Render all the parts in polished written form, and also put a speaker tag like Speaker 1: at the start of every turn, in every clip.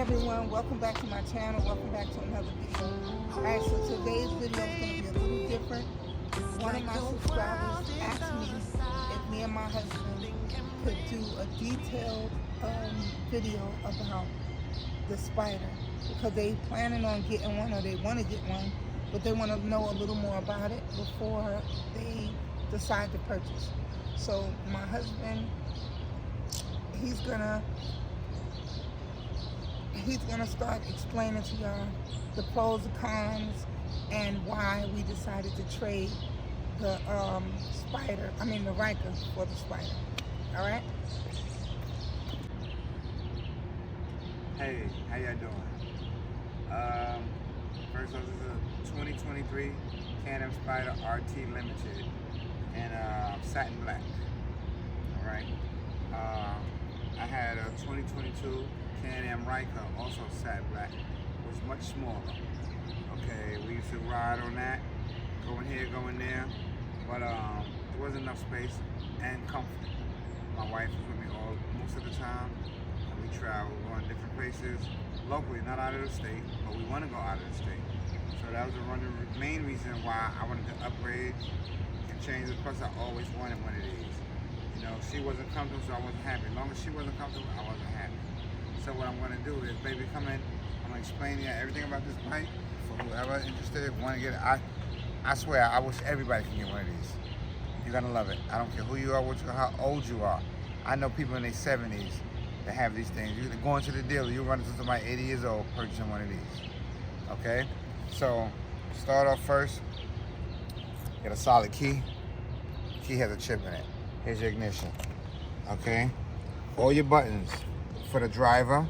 Speaker 1: everyone, welcome back to my channel, welcome back to another video. Alright, so today's video is going to be a little different. One of my subscribers asked me if me and my husband could do a detailed video about the spider, because they planning on getting one, or they want to get one, but they want to know a little more about it before they decide to purchase. So my husband, he's gonna start explaining to y'all the pros and cons and why we decided to trade the the Ryker for the spider. All right.
Speaker 2: Hey, how y'all doing? First off, this is a 2023 Can-Am Spider RT Limited in satin black. All right. I had a 2022 Can-Am Ryker, also satin black, was much smaller. Okay, we used to ride on that, go in here, go in there, but there wasn't enough space and comfort. My wife was with me most of the time, and we traveled, going different places, locally, not out of the state, but we want to go out of the state. So that was the main reason why I wanted to upgrade and change it. Plus, I always wanted one of these. You know, she wasn't comfortable, so I wasn't happy. As long as she wasn't comfortable, I wasn't happy. So what I'm going to do is, baby, come in. I'm going to explain to you everything about this bike for whoever interested, want to get it. I swear, I wish everybody could get one of these. You're going to love it. I don't care who you are, how old you are. I know people in their 70s that have these things. You're going to the dealer, you run into somebody 80 years old purchasing one of these. Okay? So, start off first. Get a solid key. Key has a chip in it. Here's your ignition. Okay? All your buttons. For the driver,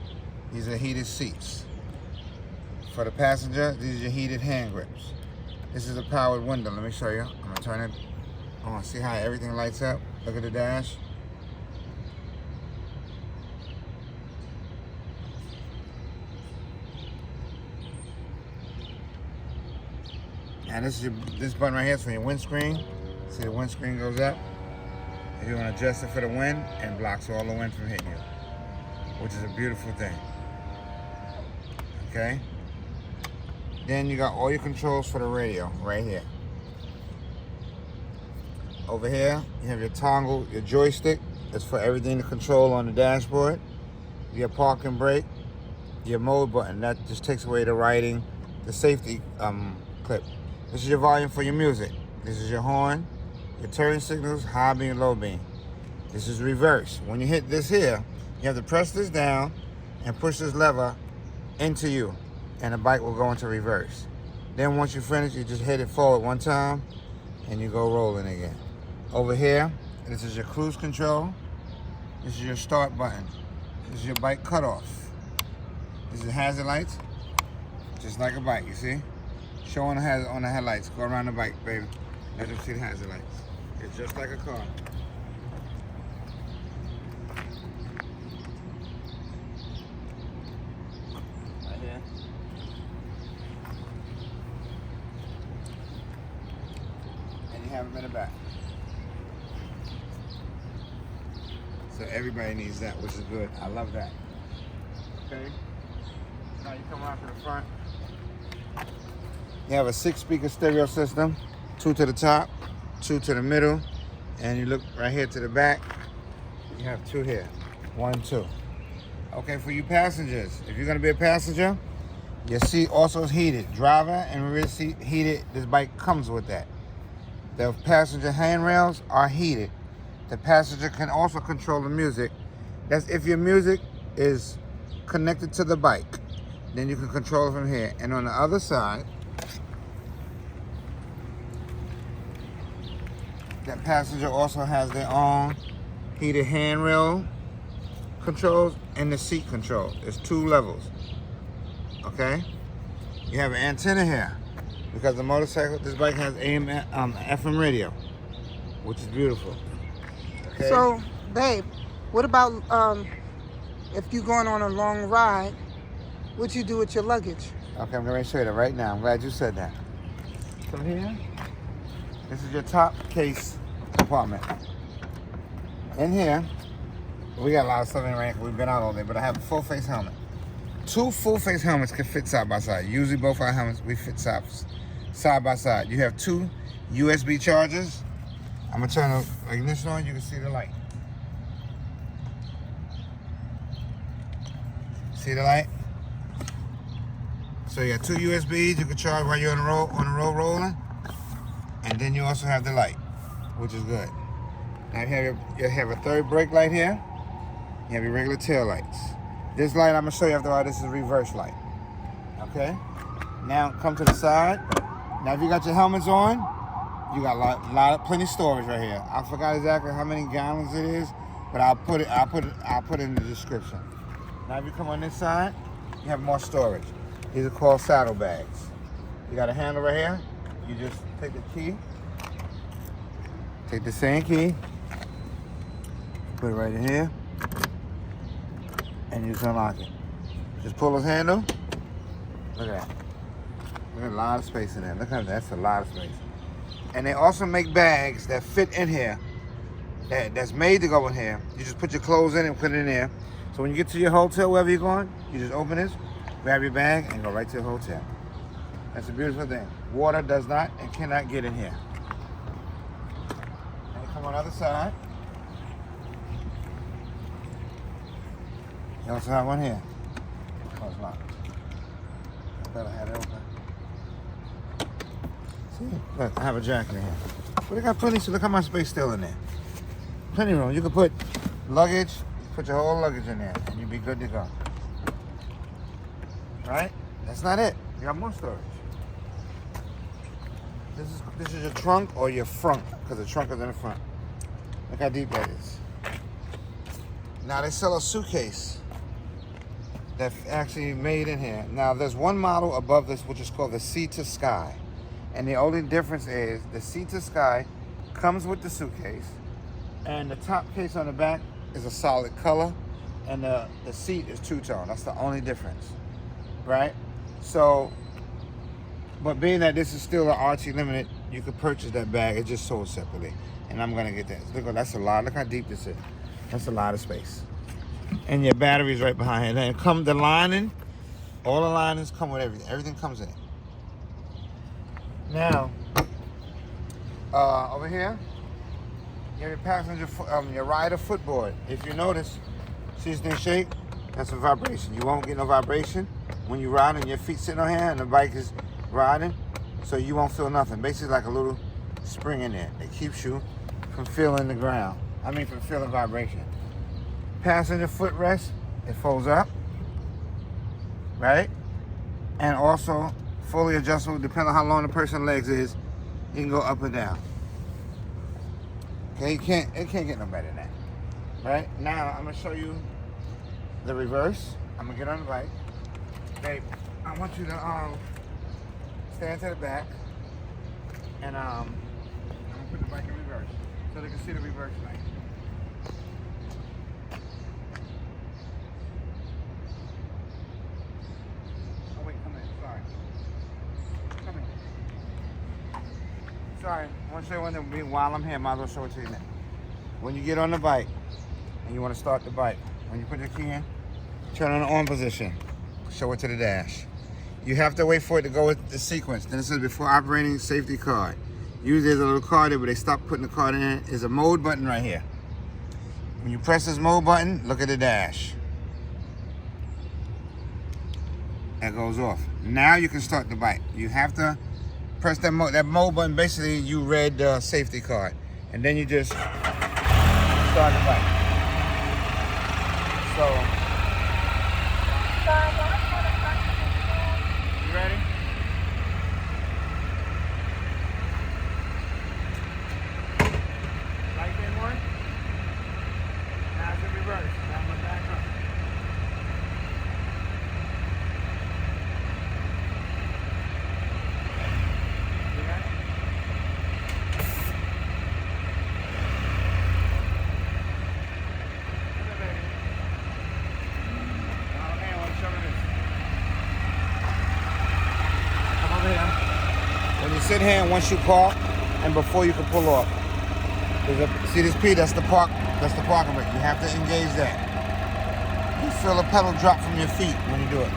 Speaker 2: these are heated seats. For the passenger, these are your heated hand grips. This is a powered window. Let me show you. I'm gonna turn it. I wanna see how everything lights up. Look at the dash. And this button right here is for your windscreen. See, the windscreen goes up. And you're gonna adjust it for the wind and blocks all the wind from hitting you, which is a beautiful thing. Okay? Then you got all your controls for the radio right here. Over here, you have your toggle, your joystick. It's for everything to control on the dashboard. Your park and brake, your mode button. That just takes away the writing, the safety clip. This is your volume for your music. This is your horn, your turn signals, high beam, low beam. This is reverse. When you hit this here, you have to press this down and push this lever into you, and the bike will go into reverse. Then once you finish, you just hit it forward one time and you go rolling again. Over here, this is your cruise control. This is your start button. This is your bike cutoff. This is hazard lights, just like a bike, you see? Showing the hazard on the headlights. Go around the bike, baby. Let them see the hazard lights. It's just like a car. Have them in the back. So everybody needs that, which is good. I love that. Okay. Now you come around to the front. You have a 6-speaker stereo system, 2 to the top, 2 to the middle, and you look right here to the back. You have 2 here. 1, 2. Okay, for you passengers, if you're gonna be a passenger, your seat also is heated. Driver and rear seat heated. This bike comes with that. The passenger handrails are heated. The passenger can also control the music. That's if your music is connected to the bike. Then you can control it from here. And on the other side, that passenger also has their own heated handrail controls and the seat control. There's 2 levels. Okay? You have an antenna here. Because the motorcycle, this bike has AM, FM radio, which is beautiful. Okay.
Speaker 1: So, babe, what about if you're going on a long ride? What you do with your luggage?
Speaker 2: Okay, I'm going to show you that right now. I'm glad you said that. So here, this is your top case compartment. In here, we got a lot of stuff in right here. We've been out all day, but I have a full face helmet. 2 full-face helmets can fit side by side. Usually both our helmets, we fit side by side. You have 2 USB chargers. I'm gonna turn the ignition on, you can see the light. See the light? So you got 2 USBs you can charge while you're on the road rolling. And then you also have the light, which is good. Now you have a third brake light here. You have your regular tail lights. This light I'm gonna show you after all, this is a reverse light. Okay? Now come to the side. Now if you got your helmets on, you got plenty of storage right here. I forgot exactly how many gallons it is, but I'll put it in the description. Now if you come on this side, you have more storage. These are called saddle bags. You got a handle right here. You just take the key, take the same key, put it right in here, and you just unlock it. Just pull this handle. Look at that. Look at a lot of space in there. Look at that. That's a lot of space. And they also make bags that fit in here, that's made to go in here. You just put your clothes in and put it in there. So when you get to your hotel, wherever you're going, you just open this, grab your bag, and go right to the hotel. That's a beautiful thing. Water does not and cannot get in here. And you come on the other side. You also have one here. Oh, it's locked. I better have it open. See? Look, I have a jacket in here. But they got plenty, so look how much space still in there. Plenty of room. You can put luggage, put your whole luggage in there, and you'll be good to go. Right? That's not it. You got more storage. This is your trunk or your front, because the trunk is in the front. Look how deep that is. Now they sell a suitcase that's actually made in here. Now there's one model above this which is called the Sea to Sky. And the only difference is the Sea to Sky comes with the suitcase, and the top case on the back is a solid color, and the seat is two-tone. That's the only difference, right? So, but being that this is still an RT Limited, you could purchase that bag. It's just sold separately, and I'm gonna get that. Look, that's a lot. Look how deep this is. That's a lot of space. And your battery's right behind it. And come the lining, all the linings come with everything. Everything comes in it. Now, over here, you have your passenger, your rider footboard. If you notice, see this thing shake? That's a vibration. You won't get no vibration when you ride and your feet sitting on here and the bike is riding, so you won't feel nothing. Basically like a little spring in there that keeps you from feeling the ground. From feeling vibration. Passenger footrest, it folds up, right? And also fully adjustable, depending on how long the person's legs is, you can go up and down. Okay, it can't get no better than that. Right? Now I'm gonna show you the reverse. I'm gonna get on the bike. Babe, I want you to stand to the back, and I'm gonna put the bike in reverse so they can see the reverse light. Oh wait, come in. Sorry. Come in. Sorry, I want to show you one thing while I'm here. Might as well show it to you now. When you get on the bike and you want to start the bike, when you put your key in, turn on the on position. Show it to the dash. You have to wait for it to go with the sequence. Then it says before operating safety card. Usually there's a little card there, but they stopped putting the card in. There's a mode button right here. When you press this mode button, look at the dash. That goes off. Now you can start the bike. You have to press that mode button. Basically, you read the safety card, and then you just start the bike. So, you ready? Light in one. Now it's in reverse. Now I'm gonna back up. See that? Come here, baby. Oh, hey, I want to show you this. Come over here. When you sit here and once you park, and before you can pull off, see this P? That's the parking brake. You have to engage that. You feel the pedal drop from your feet when you do it.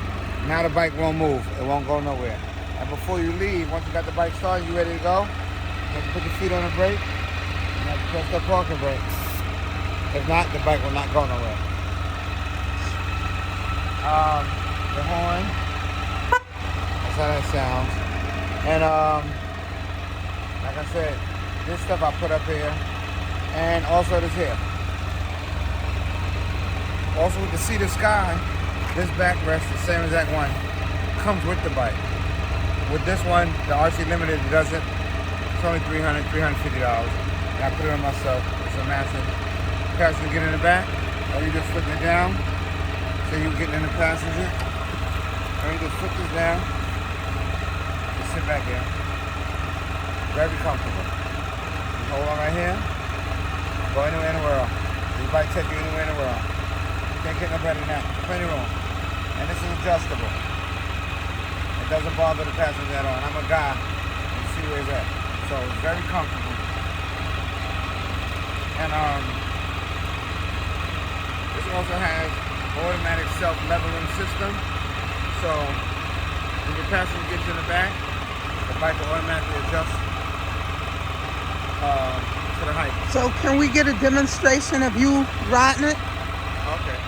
Speaker 2: Now the bike won't move. It won't go nowhere. And before you leave, once you got the bike started, you ready to go, you have to put your feet on the brake. You have to press that parking brake. If not, the bike will not go nowhere. The horn. That's how that sounds. And like I said, this stuff I put up here. And also this here. Also with the Sea to Sky, this backrest, the same exact one, comes with the bike. With this one, the RC Limited doesn't. It's only $350. And I put it on myself. It's a massive. Passenger get in the back, or you just flip it down. So you getting in the passenger. Or you just flip this down. Just sit back here. Very comfortable. You hold on right here. Go anywhere in the world. This bike take you anywhere in the world. Can't get no better than that. Plenty of room. And this is adjustable. It doesn't bother the passenger at all. And I'm a guy. You see where he's at. So it's very comfortable. And this also has automatic self-leveling system. So when your passenger gets in the back, the bike will automatically adjust to the height.
Speaker 1: So can we get a demonstration of you riding it?
Speaker 2: Okay.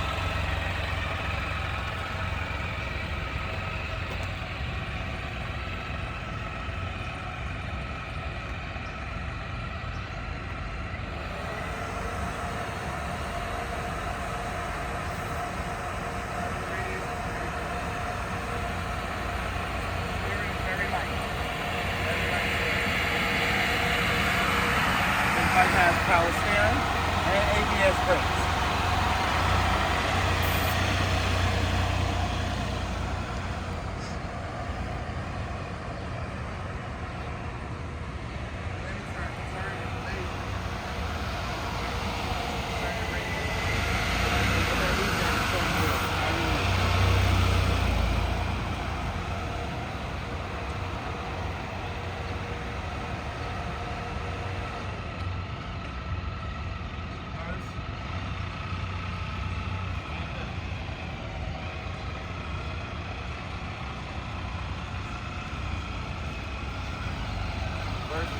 Speaker 2: Bike has power steering and ABS brakes.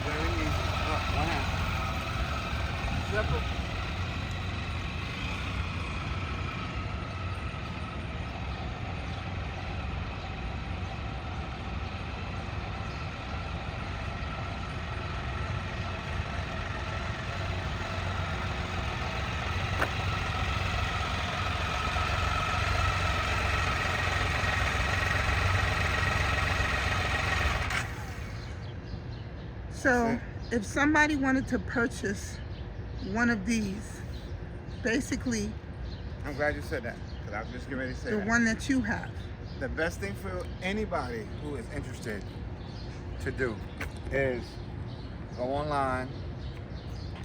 Speaker 2: Very easy. One hand. Simple.
Speaker 1: So if somebody wanted to purchase one of these, basically
Speaker 2: I'm glad you said that, because I was just getting ready to say
Speaker 1: the
Speaker 2: that.
Speaker 1: one that you have.
Speaker 2: The best thing for anybody who is interested to do is go online,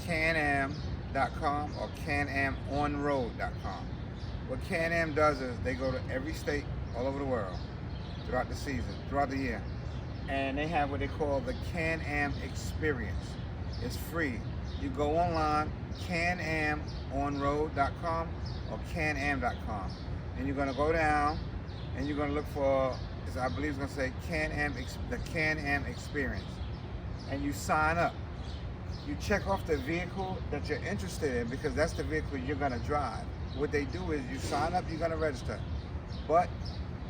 Speaker 2: canam.com or canamonroad.com. What Can-Am does is they go to every state all over the world throughout the season, throughout the year. And they have what they call the Can-Am experience. It's free. You go online, canamonroad.com or canam.com. And you're gonna go down and you're gonna look for, I believe it's gonna say the Can-Am experience. And you sign up. You check off the vehicle that you're interested in because that's the vehicle you're gonna drive. What they do is you sign up, you're gonna register. But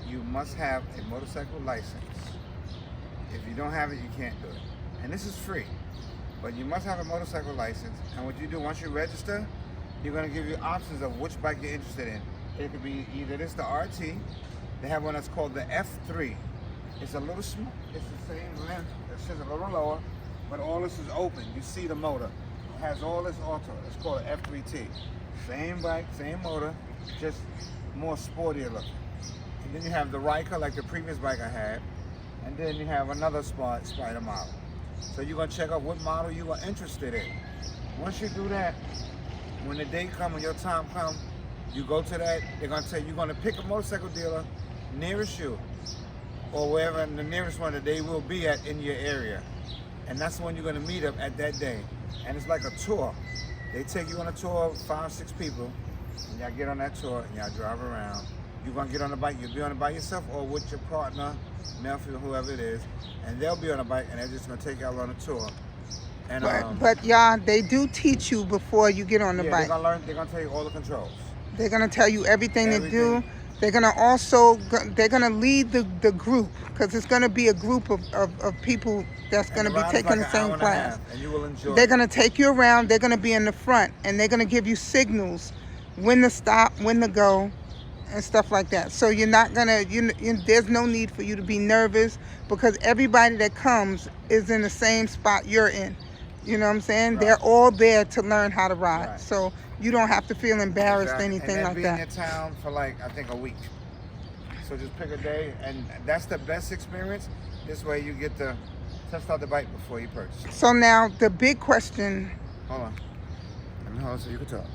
Speaker 2: you must have a motorcycle license. If you don't have it, you can't do it. And this is free, but you must have a motorcycle license. And what you do, once you register, you're gonna give you options of which bike you're interested in. It could be either this, the RT. They have one that's called the F3. It's a little small, it's the same length, it's just a little lower, but all this is open. You see the motor. It has all this auto. It's called an F3T. Same bike, same motor, just more sportier looking. And then you have the Ryker, like the previous bike I had. And then you have another Spider model. So you're gonna check out what model you are interested in. Once you do that, when the day comes, when your time comes, you go to that, they're gonna tell you, you're gonna pick a motorcycle dealer nearest you, or wherever the nearest one that they will be at in your area. And that's when you're gonna meet up at that day. And it's like a tour. They take you on a tour, 5, 6 people, and y'all get on that tour and y'all drive around. You're gonna get on the bike. You'll be on it by yourself or with your partner, nephew, whoever it is, and they'll be on a bike and they're just gonna take y'all on a tour. And
Speaker 1: But y'all, they do teach you before you get on the
Speaker 2: yeah,
Speaker 1: bike.
Speaker 2: they're gonna learn. They're gonna tell you all the controls.
Speaker 1: They're gonna tell you everything to do. They're gonna also lead the group, because it's gonna be a group of people that's gonna be taking the same class.
Speaker 2: And you will enjoy.
Speaker 1: They're gonna take you around. They're gonna be in the front, and they're gonna give you signals when to stop, when to go, and stuff like that. So you're not gonna. There's no need for you to be nervous, because everybody that comes is in the same spot you're in. You know what I'm saying? Right. They're all there to learn how to ride. Right. So you don't have to feel embarrassed or anything like that.
Speaker 2: And be in town for like, I think, a week. So just pick a day, and that's the best experience. This way you get to test out the bike before you purchase.
Speaker 1: So now the big question.
Speaker 2: Hold on. Let me hold so you can talk.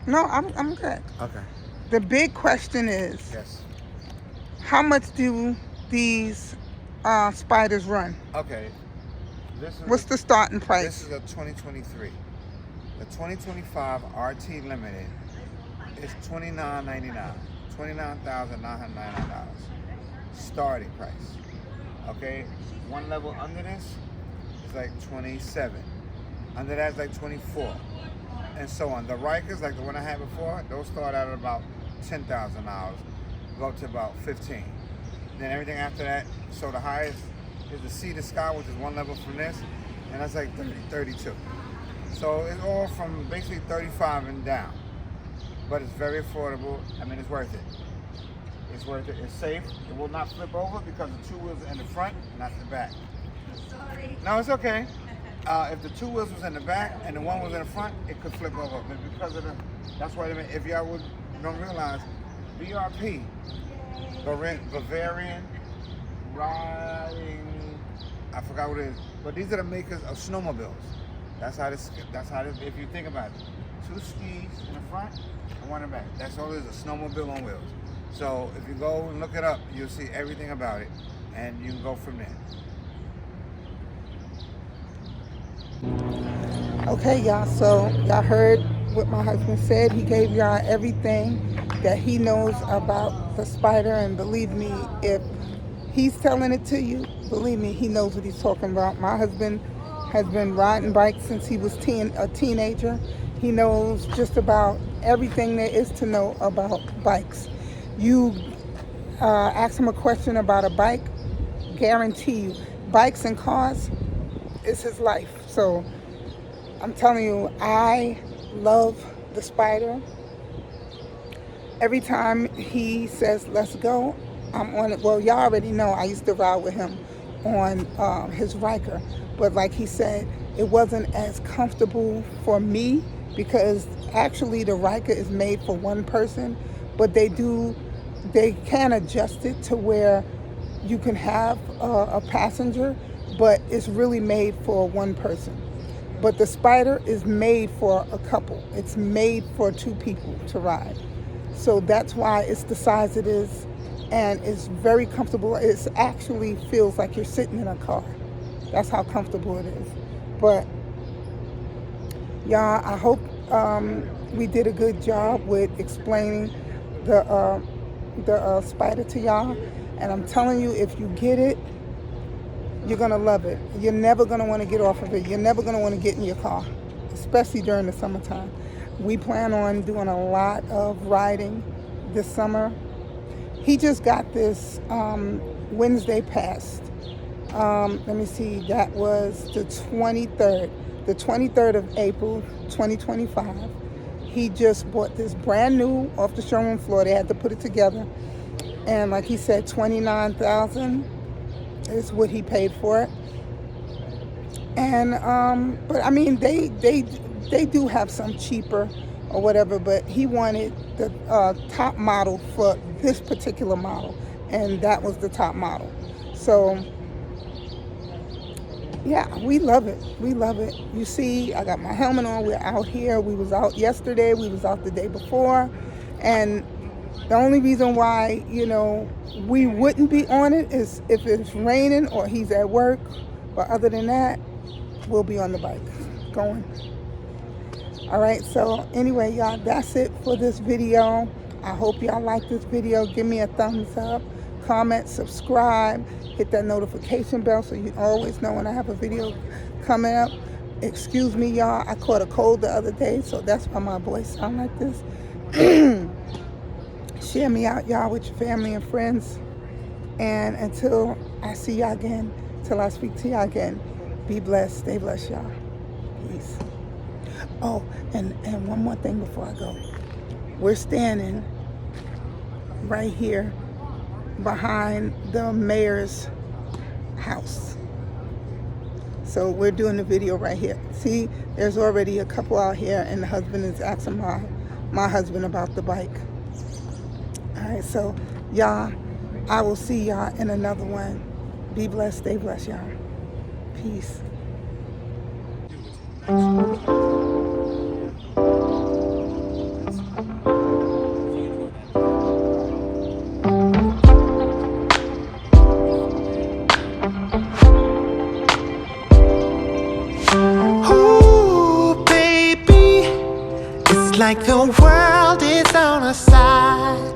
Speaker 1: No, I'm good.
Speaker 2: Okay.
Speaker 1: The big question is,
Speaker 2: yes,
Speaker 1: how much do these spiders run?
Speaker 2: Okay.
Speaker 1: What's the starting price?
Speaker 2: This is a 2023. The 2025 RT Limited is $29.99. $29,999 starting price. Okay, one level under this is like 27. Under that is like 24, and so on. The Rykers, like the one I had before, those start out at about $10,000, go up to about 15. Then everything after that, so the highest is the Sea to Sky, which is one level from this, and that's like 32. So it's all from basically 35 and down, but it's very affordable. I mean, it's worth it. It's worth it. It's safe. It will not flip over because the two wheels are in the front, not the back.
Speaker 3: Sorry.
Speaker 2: No, it's okay. If the two wheels was in the back and the one was in the front, it could flip over. But because of that's why if y'all don't realize, BRP, Bavarian Riding, I forgot what it is, but these are the makers of snowmobiles. That's how this, if you think about it. Two skis in the front and one in the back. That's all it is, a snowmobile on wheels. So if you go and look it up, you'll see everything about it, and you can go from there.
Speaker 1: Okay, y'all, so y'all heard what my husband said. He gave y'all everything that he knows about the Spider, and believe me, if he's telling it to you, believe me, he knows what he's talking about. My husband has been riding bikes since he was a teenager. He knows just about everything there is to know about bikes. You ask him a question about a bike, guarantee you, bikes and cars is his life. So I'm telling you, I love the Spider. Every time he says, let's go, I'm on it. Well, y'all already know I used to ride with him on his Ryker. But like he said, it wasn't as comfortable for me because actually the Ryker is made for one person, but they can adjust it to where you can have a passenger, but it's really made for one person. But the Spider is made for a couple. It's made for two people to ride. So that's why it's the size it is, and it's very comfortable. It actually feels like you're sitting in a car. That's how comfortable it is. But y'all, I hope we did a good job with explaining the Spider to y'all. And I'm telling you, if you get it, you're gonna love it. You're never gonna want to get off of it. You're never gonna want to get in your car, especially during the summertime. We plan on doing a lot of riding this summer. He just got this Wednesday passed. Let me see, that was the 23rd of April, 2025. He just bought this brand new off the showroom floor. They had to put it together. And like he said, $29,000 is what he paid for it. And, but I mean, they do have some cheaper or whatever, but he wanted the top model for this particular model. And that was the top model. So, yeah, we love it. We love it. You see, I got my helmet on. We're out here. We was out yesterday. We was out the day before. And the only reason why, we wouldn't be on it is if it's raining or he's at work. But other than that, we'll be on the bike going. All right, so anyway, y'all, that's it for this video. I hope y'all like this video. Give me a thumbs up, comment, subscribe, hit that notification bell so you always know when I have a video coming up. Excuse me, y'all, I caught a cold the other day, so that's why my voice sound like this. Share me out, y'all, with your family and friends. And until I see y'all again, till I speak to y'all again, be blessed, stay blessed, y'all. Peace. Oh, and one more thing before I go. We're standing right here behind the mayor's house. So we're doing the video right here. See, there's already a couple out here, and the husband is asking my husband about the bike. All right, so y'all, I will see y'all in another one. Be blessed, stay blessed, y'all. Peace.
Speaker 3: Ooh, baby, it's like the world is on our side.